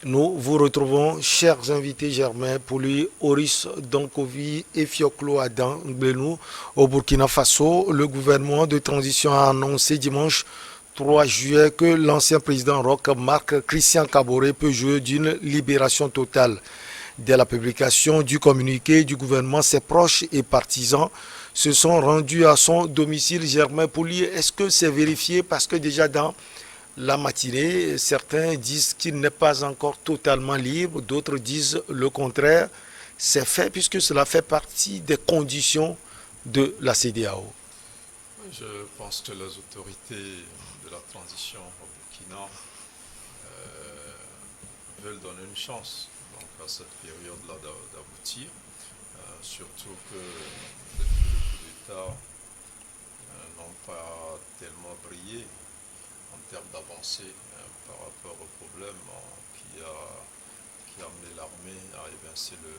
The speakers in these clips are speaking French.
Nous vous retrouvons, chers invités Germain Pouli, Oris Donkovi et Fioklo Adam Ngbenou au Burkina Faso. Le gouvernement de transition a annoncé dimanche 3 juillet que l'ancien président Roch Marc Christian Kaboré peut jouer d'une libération totale. Dès la publication du communiqué du gouvernement, ses proches et partisans se sont rendus à son domicile. Germain Pouli, est-ce que c'est vérifié? Parce que déjà dans la matinée, certains disent qu'il n'est pas encore totalement libre, d'autres disent le contraire. C'est fait puisque cela fait partie des conditions de la CEDEAO. Je pense que les autorités de la transition au Burkina veulent donner une chance donc, à cette période-là d'aboutir, surtout que depuis le coup d'État n'ont pas tellement brillé en termes d'avancée par rapport au problème qui a amené l'armée à évincer le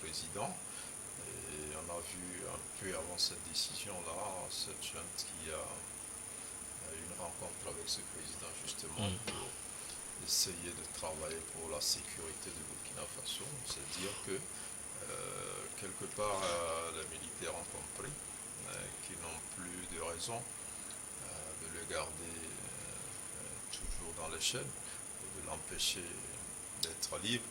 président. Et on a vu un peu avant cette décision-là, cette jeune qui a eu une rencontre avec ce président justement pour essayer de travailler pour la sécurité du Burkina Faso. C'est dire que quelque part les militaires ont compris qu'ils n'ont plus de raison de le garder toujours dans les chaînes, de l'empêcher d'être libre,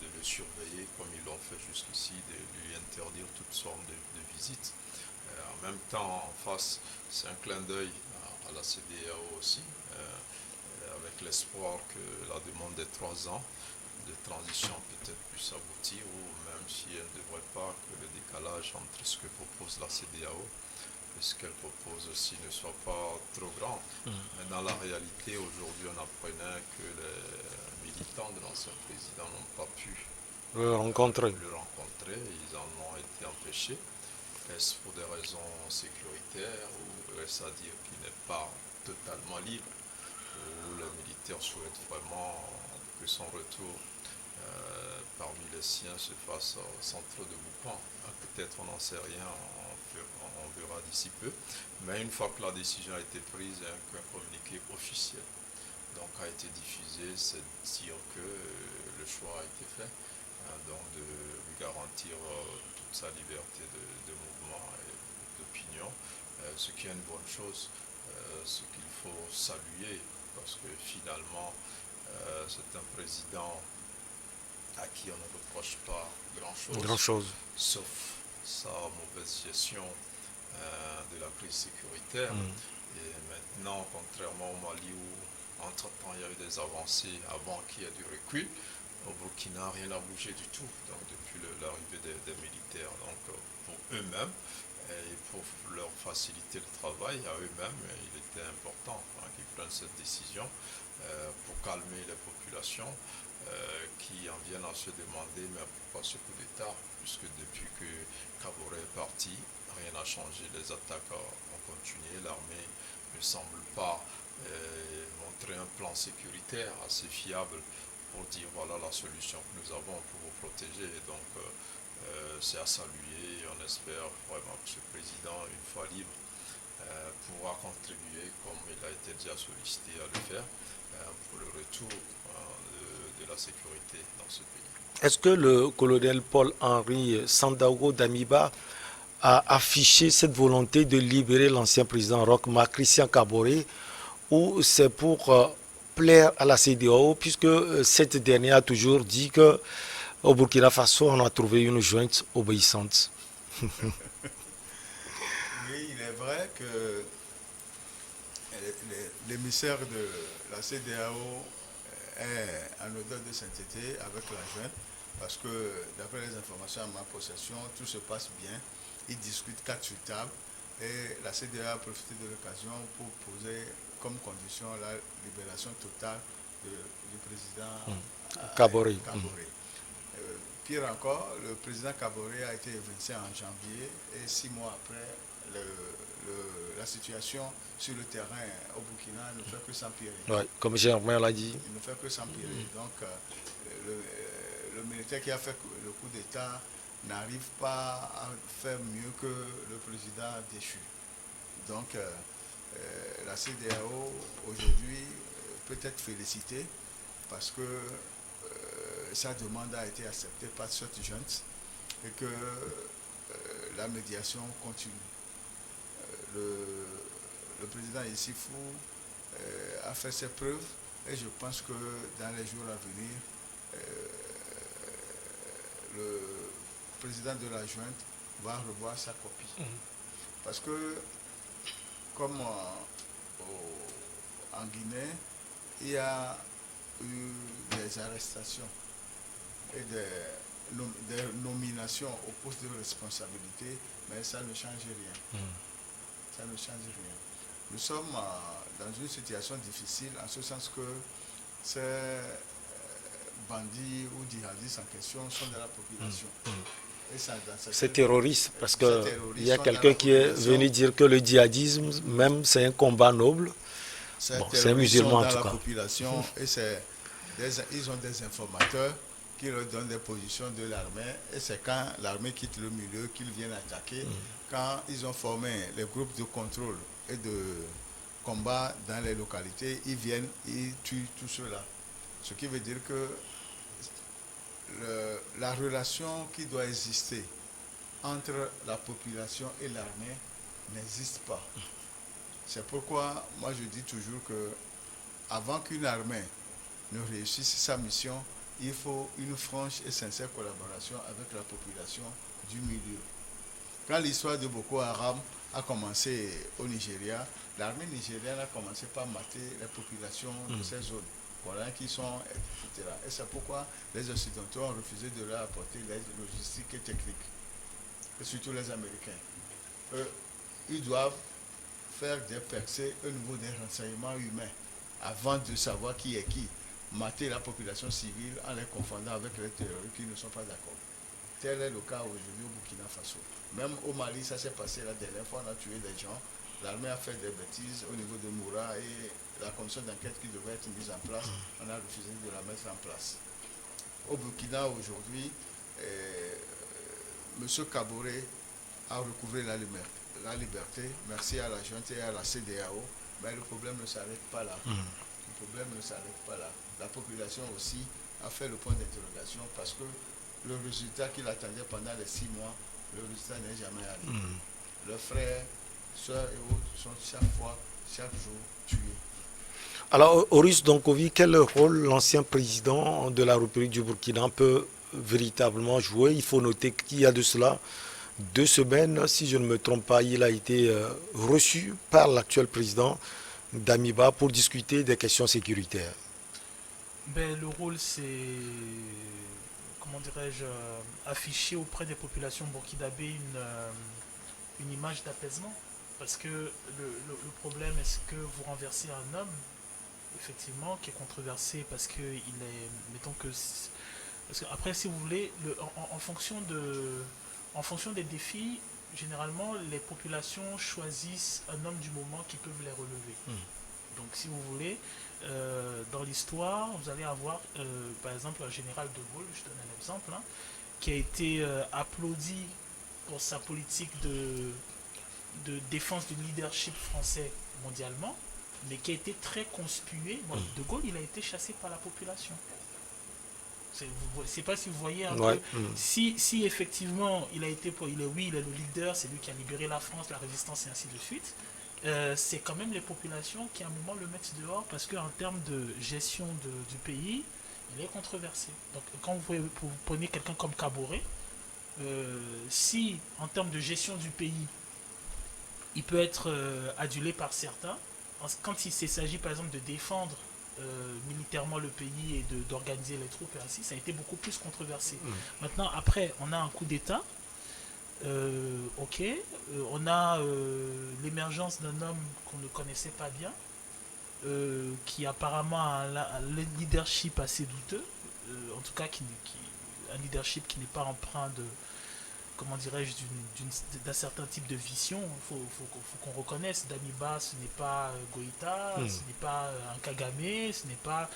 de le surveiller comme ils l'ont fait jusqu'ici, de lui interdire toutes sortes de visites. En même temps, en face, c'est un clin d'œil à la CEDEAO aussi, avec l'espoir que la demande des 3 ans de transition peut-être puisse aboutir, ou même si elle ne devrait pas, que le décalage entre ce que propose la CEDEAO et ce qu'elle propose aussi ne soit pas trop grand. Mais dans la réalité, aujourd'hui, on apprenait que les militants de l'ancien président n'ont pas pu Rencontrer. le rencontrer, ils en ont été empêchés. Est-ce pour des raisons sécuritaires ou est-ce à dire qu'il n'est pas totalement libre, ou les militaires souhaitent vraiment que son retour parmi les siens se fasse sans trop de boucan. Peut-être, on n'en sait rien, on verra d'ici peu. Mais une fois que la décision a été prise, qu'un communiqué officiel donc, a été diffusé, c'est dire que le choix a été fait, donc de lui garantir toute sa liberté de mouvement et d'opinion, ce qui est une bonne chose, ce qu'il faut saluer, parce que finalement, c'est un président à qui on ne reproche pas Grand grand-chose, chose. sauf sa mauvaise gestion de la crise sécuritaire. Et maintenant, contrairement au Mali où, entre-temps, il y a eu des avancées avant qu'il y ait du recul, au Burkina, rien n'a bougé du tout, donc depuis l'arrivée des militaires. Donc, pour eux-mêmes et pour leur faciliter le travail à eux-mêmes, il était important qu'ils prennent cette décision pour calmer les populations qui en viennent à se demander mais pourquoi ce coup d'État, puisque depuis que Kaboré est parti, rien n'a changé, les attaques ont continué, l'armée ne semble pas montrer un plan sécuritaire assez fiable pour dire voilà la solution que nous avons pour vous protéger. Et donc c'est à saluer et on espère vraiment que ce président, une fois libre, pourra contribuer, comme il a été déjà sollicité à le faire, pour le retour de la sécurité dans ce pays. Est-ce que le colonel Paul-Henri Sandaogo Damiba a affiché cette volonté de libérer l'ancien président Roch Marc Christian Kaboré, ou c'est pour plaire à la CEDEAO, puisque cette dernière a toujours dit que au Burkina Faso, on a trouvé une jointe obéissante. Oui, il est vrai que l'émissaire de la CEDEAO est en odeur de sainteté avec la junte, parce que d'après les informations à ma possession, tout se passe bien. Ils discutent quatre sur table et la CEDEAO a profité de l'occasion pour poser comme condition la libération totale du président Kaboré. Kaboré. Pire encore, le président Kaboré a été évincé en janvier et 6 mois après, la situation sur le terrain au Burkina ne fait que s'empirer. Ouais, comme Germain l'a dit. Il ne fait que s'empirer. Donc, le militaire qui a fait le coup d'État n'arrive pas à faire mieux que le président déchu. Donc, la CEDEAO aujourd'hui peut être félicitée parce que sa demande a été acceptée par cette junte et que la médiation continue. Le président Issifou a fait ses preuves et je pense que dans les jours à venir, le président de la junte va revoir sa copie. Parce que, comme en Guinée, il y a eu des arrestations et des nominations au poste de responsabilité, mais ça ne change rien. Ça ne change rien. Nous sommes dans une situation difficile en ce sens que ces bandits ou djihadistes en question sont de la population. C'est terroriste parce qu'il y a quelqu'un qui est venu dire que le djihadisme, même, c'est un combat noble. Bon, c'est un musulman en tout cas. Population et ils ont des informateurs qui leur donnent des positions de l'armée et c'est quand l'armée quitte le milieu qu'ils viennent attaquer. Quand ils ont formé les groupes de contrôle et de combat dans les localités, ils viennent, ils tuent tout cela. Ce qui veut dire que la relation qui doit exister entre la population et l'armée n'existe pas. C'est pourquoi moi je dis toujours que avant qu'une armée ne réussisse sa mission, il faut une franche et sincère collaboration avec la population du milieu. Quand l'histoire de Boko Haram a commencé au Nigeria, l'armée nigérienne a commencé par mater les populations de ces zones. Voilà qui sont, etc. Et c'est pourquoi les Occidentaux ont refusé de leur apporter l'aide logistique et technique. Et surtout les Américains. Ils doivent faire des percées au niveau des renseignements humains avant de savoir qui est qui. Mater la population civile en les confondant avec les terroristes qui ne sont pas d'accord. Tel est le cas aujourd'hui au Burkina Faso. Même au Mali, ça s'est passé la dernière fois, on a tué des gens. L'armée a fait des bêtises au niveau de Moura et la commission d'enquête qui devait être mise en place, on a refusé de la mettre en place. Au Burkina aujourd'hui, M. Kaboré a recouvré la liberté, merci à la junte et à la CEDEAO, mais le problème ne s'arrête pas là. Le problème ne s'arrête pas là. La population aussi a fait le point d'interrogation parce que le résultat qu'il attendait pendant les 6 mois, le résultat n'est jamais arrivé. Leurs frères, sœurs et autres sont chaque jour tués. Alors, Oris Donkovi, quel rôle l'ancien président de la République du Burkina peut véritablement jouer? Il faut noter qu'il y a de cela 2 semaines, si je ne me trompe pas, il a été reçu par l'actuel président d'Amiba pour discuter des questions sécuritaires. Ben, le rôle, c'est, comment dirais-je, afficher auprès des populations burkinabées une image d'apaisement. Parce que le problème, est-ce que vous renversez un homme, effectivement, qui est controversé parce qu'il est, mettons que, parce que après, si vous voulez, en fonction des défis, généralement, les populations choisissent un homme du moment qui peut les relever. Donc, si vous voulez, dans l'histoire, vous allez avoir, par exemple, un général de Gaulle, je donne un exemple, qui a été applaudi pour sa politique de défense du leadership français mondialement, mais qui a été très conspué. Bon, De Gaulle, il a été chassé par la population. Je ne sais pas si vous voyez un peu. Si effectivement il est le leader, c'est lui qui a libéré la France, la résistance et ainsi de suite, c'est quand même les populations qui à un moment le mettent dehors parce qu'en termes de gestion du pays, il est controversé. Donc quand vous prenez quelqu'un comme Kaboré, si en termes de gestion du pays, il peut être adulé par certains, quand il s'agit par exemple de défendre militairement le pays et d'organiser les troupes et ainsi, ça a été beaucoup plus controversé. Maintenant, après, on a un coup d'État. On a l'émergence d'un homme qu'on ne connaissait pas bien, qui apparemment a un leadership assez douteux, en tout cas un leadership qui n'est pas empreint de, comment dirais-je, d'un certain type de vision. Il faut qu'on reconnaisse, Damiba, ce n'est pas Goïta, ce n'est pas un Kagame, ce n'est pas...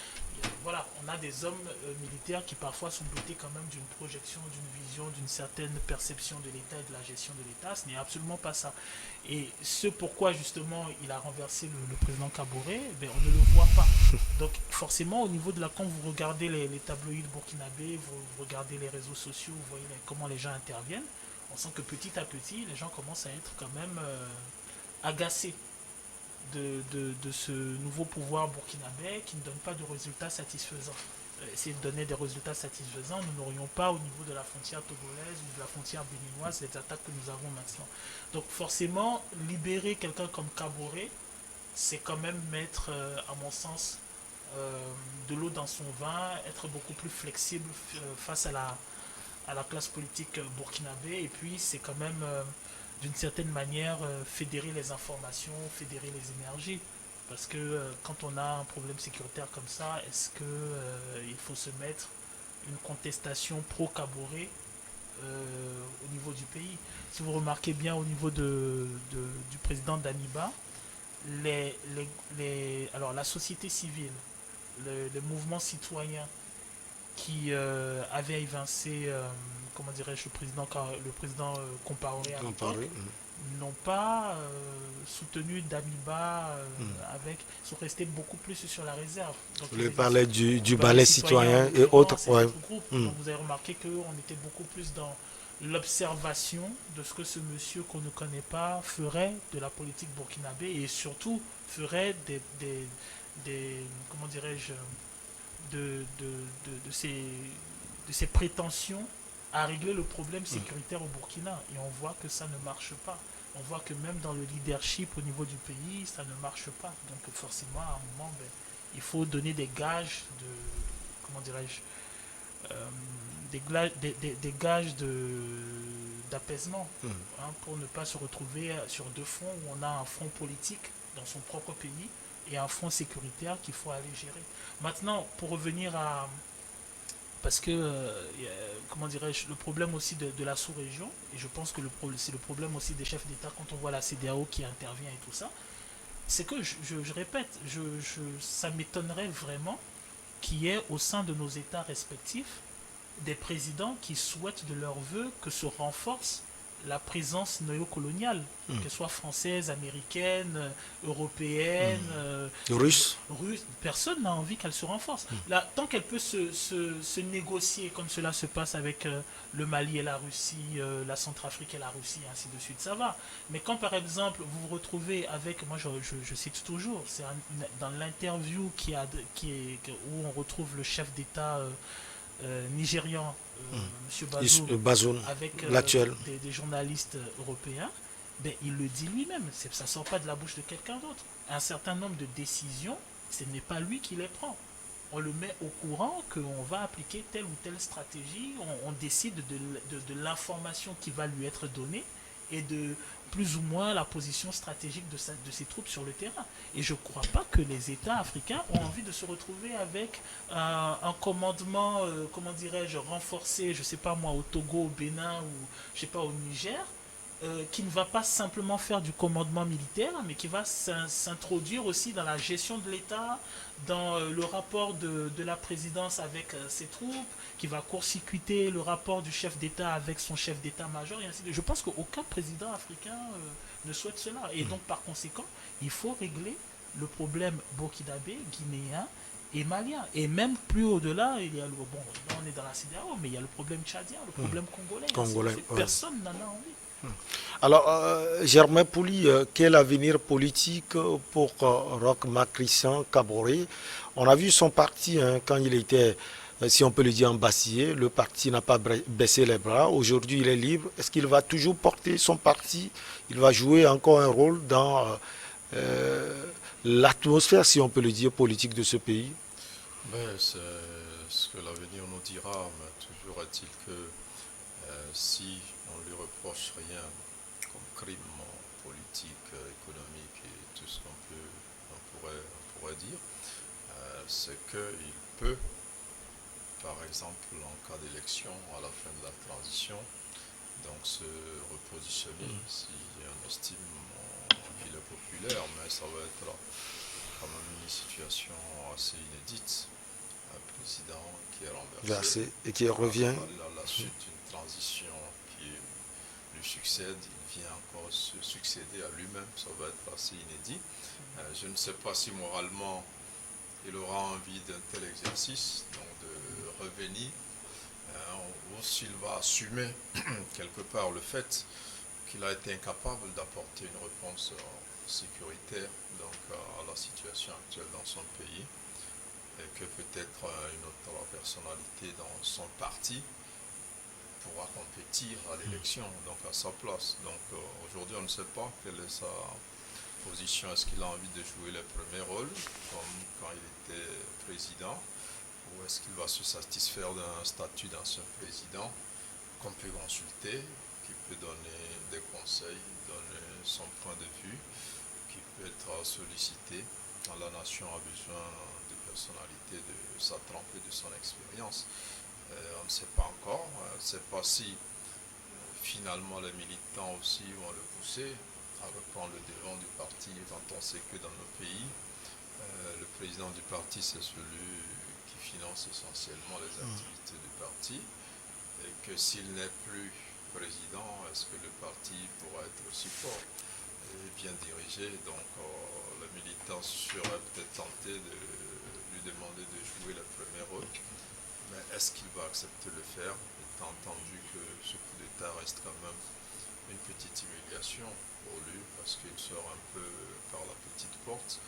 voilà, on a des hommes militaires qui parfois sont dotés quand même d'une projection, d'une vision, d'une certaine perception de l'État et de la gestion de l'État. Ce n'est absolument pas ça. Et ce pourquoi justement il a renversé le président Kaboré, ben, on ne le voit pas. Donc forcément au niveau de la quand vous regardez les tabloïds burkinabés, vous regardez les réseaux sociaux, vous voyez comment les gens interviennent, on sent que petit à petit les gens commencent à être quand même agacés de ce nouveau pouvoir burkinabé qui ne donne pas de résultats satisfaisants. S'il donnait des résultats satisfaisants, nous n'aurions pas au niveau de la frontière togolaise ou de la frontière béninoise les attaques que nous avons maintenant. Donc forcément, libérer quelqu'un comme Kaboré, c'est quand même mettre, à mon sens, de l'eau dans son vin, être beaucoup plus flexible face à la classe politique burkinabé, et puis c'est quand même d'une certaine manière fédérer les informations, fédérer les énergies. Parce que quand on a un problème sécuritaire comme ça, est-ce que il faut se mettre une contestation pro-Kaboré au niveau du pays? Si vous remarquez bien au niveau du président Daniba, alors la société civile, les mouvements citoyens qui avaient évincé, comment dirais-je, le président Compaoré à l'époque, n'ont pas soutenu Damiba avec, sont restés beaucoup plus sur la réserve. Donc, vous parlait du ballet citoyen et autres. Ouais. Donc vous avez remarqué qu'on était beaucoup plus dans l'observation de ce que ce monsieur qu'on ne connaît pas ferait de la politique burkinabé et surtout ferait des comment dirais-je, de ses prétentions à régler le problème sécuritaire au Burkina. Et on voit que ça ne marche pas. On voit que même dans le leadership au niveau du pays, ça ne marche pas. Donc forcément, à un moment, ben, il faut donner des gages de, comment dirais-je, des gages d'apaisement, pour ne pas se retrouver sur deux fronts où on a un front politique dans son propre pays et un front sécuritaire qu'il faut aller gérer. Maintenant, pour revenir à... Parce que, comment dirais-je, le problème aussi de la sous-région, et je pense que c'est le problème aussi des chefs d'État quand on voit la CEDEAO qui intervient et tout ça, c'est que, je répète, ça m'étonnerait vraiment qu'il y ait au sein de nos États respectifs des présidents qui souhaitent de leur vœu que se renforce la présence néocoloniale, qu'elle soit française, américaine, européenne, russe. Personne n'a envie qu'elle se renforce. Là, tant qu'elle peut se négocier comme cela se passe avec le Mali et la Russie, la Centrafrique et la Russie, et ainsi de suite, ça va. Mais quand par exemple vous vous retrouvez avec, moi je cite toujours, c'est dans l'interview où on retrouve le chef d'État nigérian, M. Bazoum, avec des journalistes européens, ben, il le dit lui-même, ça ne sort pas de la bouche de quelqu'un d'autre. Un certain nombre de décisions, ce n'est pas lui qui les prend. On le met au courant qu'on va appliquer telle ou telle stratégie, on décide de l'information qui va lui être donnée et de plus ou moins la position stratégique de ses troupes sur le terrain. Et je ne crois pas que les États africains ont envie de se retrouver avec un commandement, comment dirais-je, renforcé, je ne sais pas moi, au Togo, au Bénin ou je sais pas, au Niger, qui ne va pas simplement faire du commandement militaire, mais qui va s'introduire aussi dans la gestion de l'État, dans le rapport de la présidence avec ses troupes, qui va court-circuiter le rapport du chef d'État avec son chef d'État-major, et ainsi de suite. Je pense qu'aucun président africain ne souhaite cela. Et donc, par conséquent, il faut régler le problème burkinabé, guinéen et malien. Et même plus au-delà, il y a bon, là on est dans la CEDEAO, mais il y a le problème tchadien, le problème congolais. Personne n'en a envie. Alors, Germain Pouli, quel avenir politique pour Roch Marc Christian Kaboré? On a vu son parti quand il était, si on peut le dire, embasillé. Le parti n'a pas baissé les bras. Aujourd'hui, il est libre. Est-ce qu'il va toujours porter son parti? Il va jouer encore un rôle dans l'atmosphère, si on peut le dire, politique de ce pays? C'est ce que l'avenir nous dira, mais toujours est-il que si on ne lui reproche rien comme crime politique, économique et tout ce qu'on pourrait dire, c'est qu'il peut, par exemple, en cas d'élection, à la fin de la transition, donc se repositionner si on estime qu'il est populaire, mais ça va être là, quand même une situation assez inédite président qui est renversé. Versé, et qui revient. La suite d'une transition qui lui succède, il vient encore se succéder à lui-même, ça va être assez inédit. Je ne sais pas si moralement il aura envie d'un tel exercice, donc de revenir, ou s'il va assumer quelque part le fait qu'il a été incapable d'apporter une réponse sécuritaire donc, à la situation actuelle dans son pays, et que peut-être une autre personnalité dans son parti pourra compétir à l'élection, donc à sa place. Donc aujourd'hui, on ne sait pas quelle est sa position. Est-ce qu'il a envie de jouer le premier rôle, comme quand il était président, ou est-ce qu'il va se satisfaire d'un statut d'ancien président qu'on peut consulter, qui peut donner des conseils, donner son point de vue, qui peut être sollicité quand la nation a besoin de personnalités de sa trempe et de son expérience. On ne sait pas encore. On ne sait pas si finalement les militants aussi vont le pousser à reprendre le devant du parti, quand on sait que dans nos pays, le président du parti, c'est celui qui finance essentiellement les activités du parti, et que s'il n'est plus président, est-ce que le parti pourra être aussi fort et bien dirigé? Donc les militants seraient peut-être tentés de lui demander de jouer le premier rôle, mais est-ce qu'il va accepter de le faire, étant entendu que ce coup d'État reste quand même une petite humiliation pour lui, parce qu'il sort un peu par la petite porte,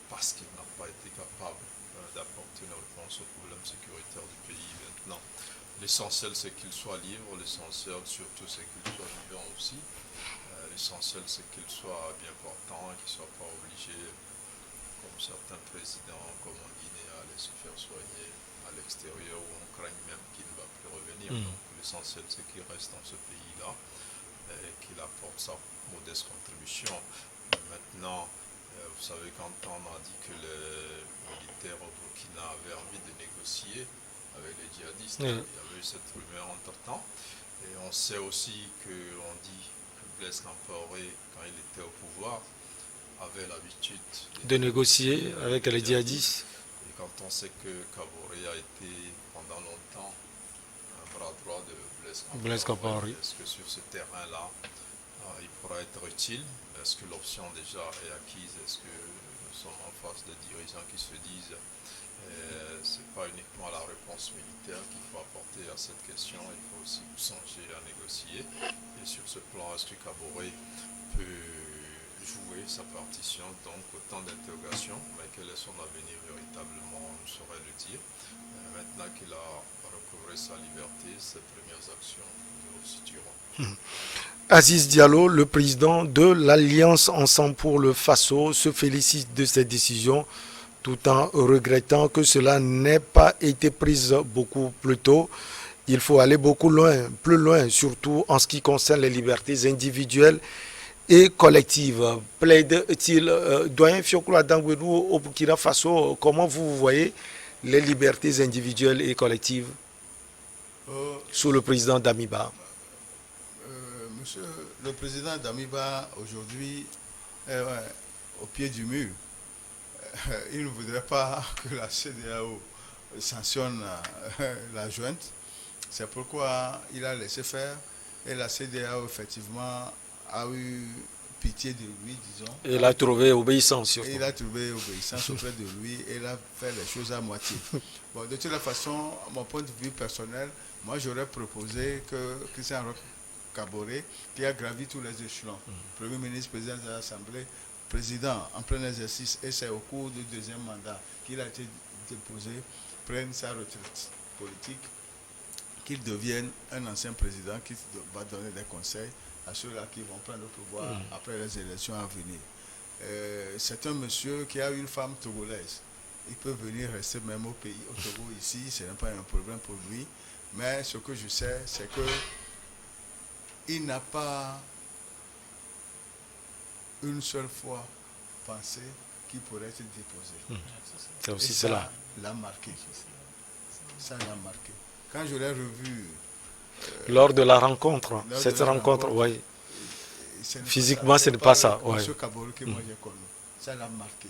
parce qu'il n'a pas été capable d'apporter une réponse aux problèmes sécuritaires du pays maintenant. L'essentiel, c'est qu'il soit libre, l'essentiel surtout, c'est qu'il soit vivant aussi. L'essentiel, c'est qu'il soit bien portant, qu'il ne soit pas obligé, comme certains présidents, comme en Guinée, à aller se faire soigner à l'extérieur, où on craint même qu'il ne va plus revenir. Donc l'essentiel, c'est qu'il reste dans ce pays-là et qu'il apporte sa modeste contribution. Maintenant, vous savez, quand on a dit que les militaires au Burkina avaient envie de négocier avec les djihadistes, il y avait eu cette rumeur entre-temps. Et on sait aussi qu'on dit que Blaise Compaoré, quand il était au pouvoir, avait l'habitude de négocier avec les djihadistes. Et quand on sait que Kaboré a été pendant longtemps un bras droit de Blaise Compaoré, est-ce que sur ce terrain-là, il pourra être utile? Est-ce que l'option déjà est acquise? Est-ce que nous sommes en face de dirigeants qui se disent ce n'est pas uniquement la réponse militaire qu'il faut apporter à cette question, il faut aussi songer à négocier. Et sur ce plan, est-ce que Kaboré peut jouer sa partition? Donc autant d'interrogations, mais quel est son avenir véritablement, on ne saurait le dire. Maintenant qu'il a recouvré sa liberté, ses premières actions nous situeront. Aziz Diallo, le président de l'Alliance Ensemble pour le Faso, se félicite de cette décision tout en regrettant que cela n'ait pas été pris beaucoup plus tôt. Il faut aller beaucoup loin, plus loin, surtout en ce qui concerne les libertés individuelles et collectives. Plaide-t-il, doyen Fioklo Adangwedou au Burkina Faso, comment vous voyez les libertés individuelles et collectives sous le président Damiba? Monsieur le président Damiba, aujourd'hui, est au pied du mur. Il ne voudrait pas que la CEDEAO sanctionne la junte. C'est pourquoi il a laissé faire. Et la CEDEAO, effectivement, a eu pitié de lui, disons. Et il a trouvé obéissance, surtout. Il a trouvé obéissance auprès de lui et il a fait les choses à moitié. Bon, de toute façon, à mon point de vue personnel, moi j'aurais proposé que Christian Kaboré, qui a gravi tous les échelons, Premier ministre, président de l'Assemblée, président en plein exercice, et c'est au cours du deuxième mandat qu'il a été déposé, prenne sa retraite politique, qu'il devienne un ancien président qui va donner des conseils à ceux-là qui vont prendre le pouvoir après les élections à venir. C'est un monsieur qui a une femme togolaise. Il peut venir rester même au pays, au Togo ici, ce n'est pas un problème pour lui. Mais ce que je sais, c'est que il n'a pas une seule fois pensé qu'il pourrait être déposé. C'est aussi et cela. Ça l'a marqué. Ça l'a marqué. Quand je l'ai revu... lors de la rencontre, cette rencontre, oui. Physiquement, ce n'est pas ça. M. Kaboré que moi j'ai connu. Ça l'a marqué.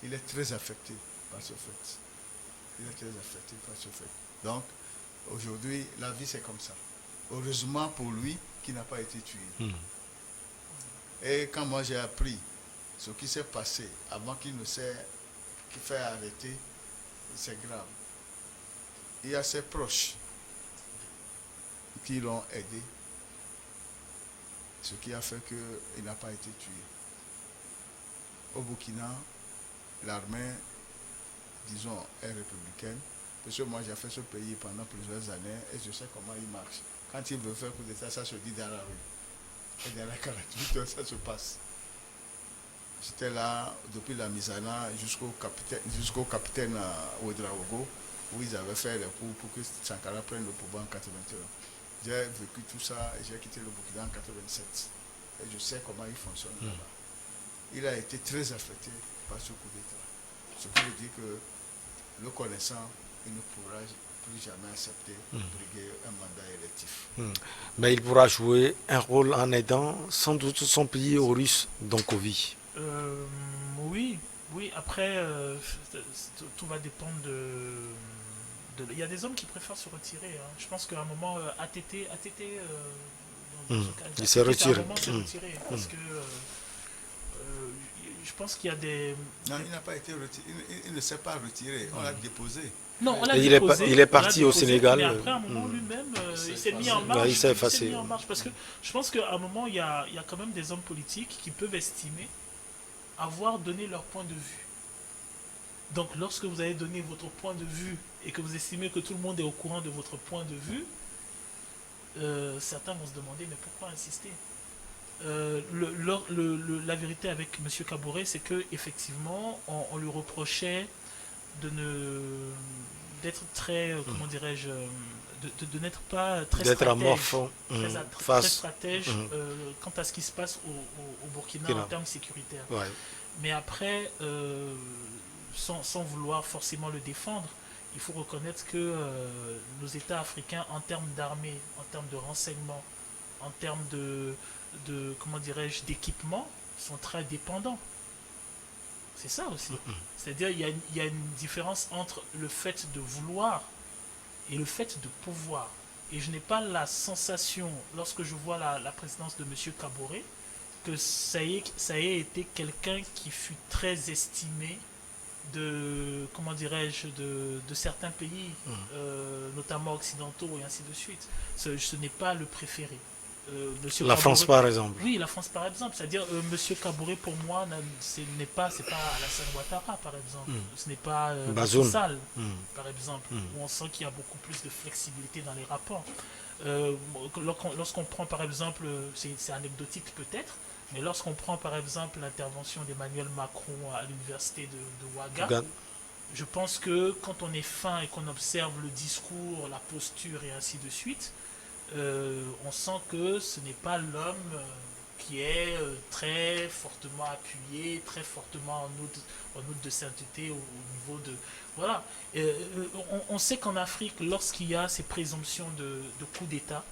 Il est très affecté par ce fait. Il est très affecté par ce fait. Donc, aujourd'hui, la vie, c'est comme ça. Heureusement pour lui qui n'a pas été tué. Et quand moi j'ai appris ce qui s'est passé avant qu'il ne s'est fait arrêter, c'est grave. Il y a ses proches qui l'ont aidé, ce qui a fait qu'il n'a pas été tué. Au Burkina, l'armée, disons, est républicaine, parce que moi j'ai fait ce pays pendant plusieurs années et je sais comment il marche. Quand il veut faire coup d'État, ça se dit dans la rue. Et dans la 48 heures, ça se passe. J'étais là depuis la mise en œuvre jusqu'au capitaine Ouedraogo, où ils avaient fait les coups pour que Sankara prenne le pouvoir en 81. J'ai vécu tout ça et j'ai quitté le Burkina en 87. Et je sais comment il fonctionne là-bas. Il a été très affecté par ce coup d'État. Ce qui veut dire que, le connaissant, il ne pourra plus jamais accepter de briguer un mandat électif. Mais il pourra jouer un rôle en aidant sans doute son pays aux Russes d'Onkovi. Oui, après, tout va dépendre il y a des hommes qui préfèrent se retirer. Hein. Je pense qu'à un moment, ATT il s'est retiré. Parce que je pense qu'il y a des... Non, il n'a pas été retiré. Il ne s'est pas retiré. On l'a déposé. Non, on l'a il déposé. Il est parti au Sénégal. Mais après, à un moment, lui-même, il s'est mis en marche. Il s'est effacé. Parce que je pense qu'à un moment, il y a quand même des hommes politiques qui peuvent estimer avoir donné leur point de vue. Donc, lorsque vous avez donné votre point de vue et que vous estimez que tout le monde est au courant de votre point de vue, certains vont se demander, mais pourquoi insister? La vérité avec M. Kaboré, c'est que effectivement, on lui reprochait d'être très, comment dirais-je, de n'être pas très stratège, très stratège quant à ce qui se passe au Burkina en termes sécuritaires. Ouais. Mais après, sans vouloir forcément le défendre, il faut reconnaître que nos États africains, en termes d'armée, en termes de renseignement, en termes de comment dirais-je, d'équipement, sont très dépendants. C'est ça aussi. C'est-à-dire il y a une différence entre le fait de vouloir et le fait de pouvoir. Et je n'ai pas la sensation, lorsque je vois la présidence de M. Kaboré, que ça ait été quelqu'un qui fut très estimé de, comment dirais-je, de certains pays, notamment occidentaux et ainsi de suite. Ce n'est pas le préféré. La France par exemple. Oui, la France par exemple. C'est-à-dire, M. Kaboré pour moi, ce n'est pas Alassane Ouattara par exemple. Ce n'est pas Bazoum Sall par exemple, où on sent qu'il y a beaucoup plus de flexibilité dans les rapports. Lorsqu'on prend par exemple, c'est anecdotique peut-être, mais lorsqu'on prend par exemple l'intervention d'Emmanuel Macron à l'université de Ouaga, je pense que quand on est fin et qu'on observe le discours, la posture et ainsi de suite, on sent que ce n'est pas l'homme qui est très fortement appuyé, très fortement en outre de sainteté au niveau de... Voilà. On sait qu'en Afrique, lorsqu'il y a ces présomptions de coup d'État,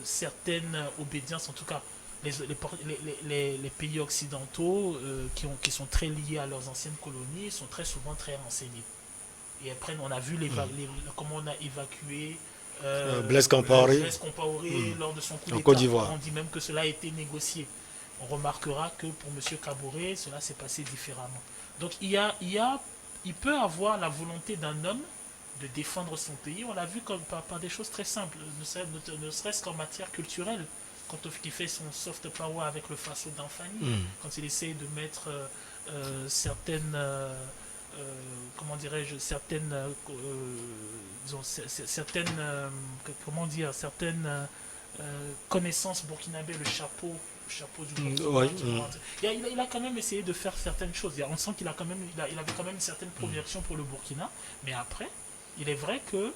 certaines obédiences, en tout cas les pays occidentaux qui sont très liés à leurs anciennes colonies, sont très souvent très renseignés. Et après, on a vu comment on a évacué Blaise Compaoré lors de son coup d'État. Côte d'Ivoire. On dit même que cela a été négocié. On remarquera que pour M. Kaboré, cela s'est passé différemment. Donc il peut avoir la volonté d'un homme de défendre son pays. On l'a vu par des choses très simples, ne serait-ce qu'en matière culturelle. Quand il fait son soft power avec le Faso d'Anfani, quand il essaie de mettre certaines... comment dirais-je, certaines connaissances burkinabé, le chapeau du Burkina. Il a quand même essayé de faire certaines choses. On sent qu'il avait quand même une certaine projection pour le Burkina, mais après, il est vrai que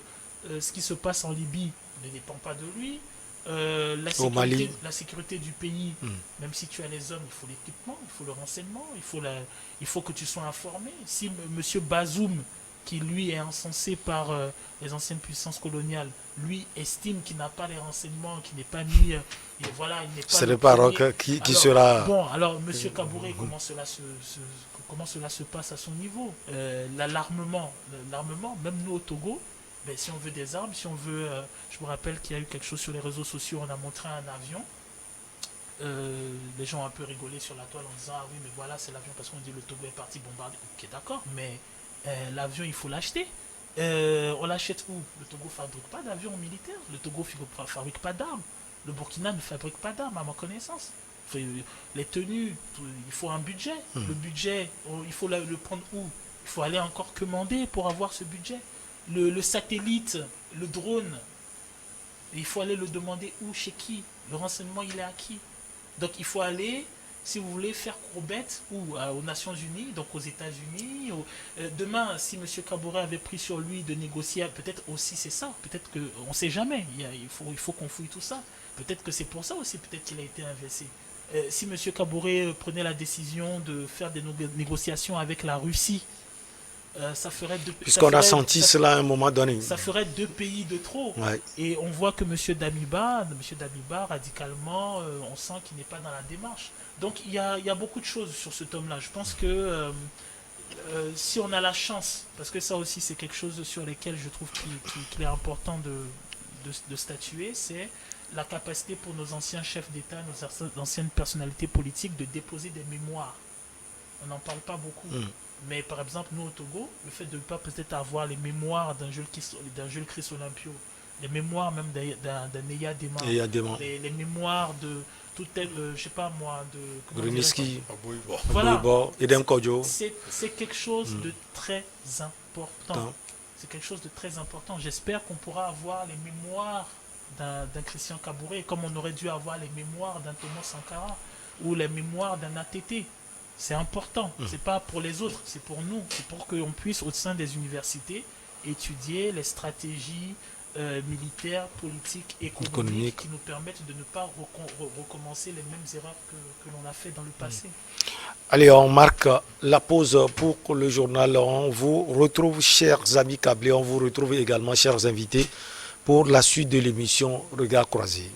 ce qui se passe en Libye ne dépend pas de lui. La sécurité du pays, même si tu as les hommes, il faut l'équipement, il faut le renseignement, il faut que tu sois informé. Si M. Bazoum qui lui est encensé par les anciennes puissances coloniales, lui estime qu'il n'a pas les renseignements, qu'il n'est pas mis, et voilà, il n'est pas. Ce le n'est pas premier. Roch qui Alors, sera. Bon, alors Monsieur Kabouré, comment cela se passe à son niveau? L'armement, même nous au Togo, ben, si on veut des armes, si on veut, je me rappelle qu'il y a eu quelque chose sur les réseaux sociaux, on a montré un avion. Les gens ont un peu rigolé sur la toile en disant ah oui mais voilà c'est l'avion parce qu'on dit le Togo est parti bombarder. Ok d'accord, mais l'avion il faut l'acheter. On l'achète où? Le Togo fabrique pas d'avions militaires, le Togo fabrique pas d'armes, le Burkina ne fabrique pas d'armes à ma connaissance. Les tenues, il faut un budget. Le budget, il faut le prendre où? Il faut aller encore commander pour avoir ce budget. Le satellite, le drone, il faut aller le demander où, chez qui? Le renseignement il est à qui? Donc il faut aller, si vous voulez, faire courbette aux Nations Unies, donc aux États-Unis. Demain, si M. Kabouré avait pris sur lui de négocier, peut-être aussi c'est ça, peut-être qu'on ne sait jamais, il faut qu'on fouille tout ça. Peut-être que c'est pour ça aussi, peut-être qu'il a été inversé. Si M. Kabouré prenait la décision de faire des négociations avec la Russie, ça ferait puisqu'on a senti cela à un moment donné. Ça ferait 2 pays de trop. Ouais. Et on voit que M. Damiba, radicalement, on sent qu'il n'est pas dans la démarche. Donc il y a beaucoup de choses sur ce tome-là. Je pense que si on a la chance, parce que ça aussi c'est quelque chose sur lequel je trouve qu'il est important de statuer, c'est la capacité pour nos anciens chefs d'État, nos anciennes personnalités politiques de déposer des mémoires. On n'en parle pas beaucoup. Mais par exemple, nous au Togo, le fait de ne pas peut-être avoir les mémoires d'un Jules Christ Olympio, les mémoires même d'un Eya Dema, les mémoires de tout tel, je sais pas moi, de Bruniski, voilà, Edem Kodjo. C'est quelque chose de très important. C'est quelque chose de très important. J'espère qu'on pourra avoir les mémoires d'un Christian Kabouré, comme on aurait dû avoir les mémoires d'un Thomas Sankara ou les mémoires d'un ATT. C'est important, c'est pas pour les autres, c'est pour nous, c'est pour qu'on puisse au sein des universités étudier les stratégies militaires, politiques, économiques qui nous permettent de ne pas recommencer les mêmes erreurs que l'on a fait dans le passé. Allez, on marque la pause pour le journal. On vous retrouve, chers amis câblés, on vous retrouve également, chers invités, pour la suite de l'émission Regard croisé.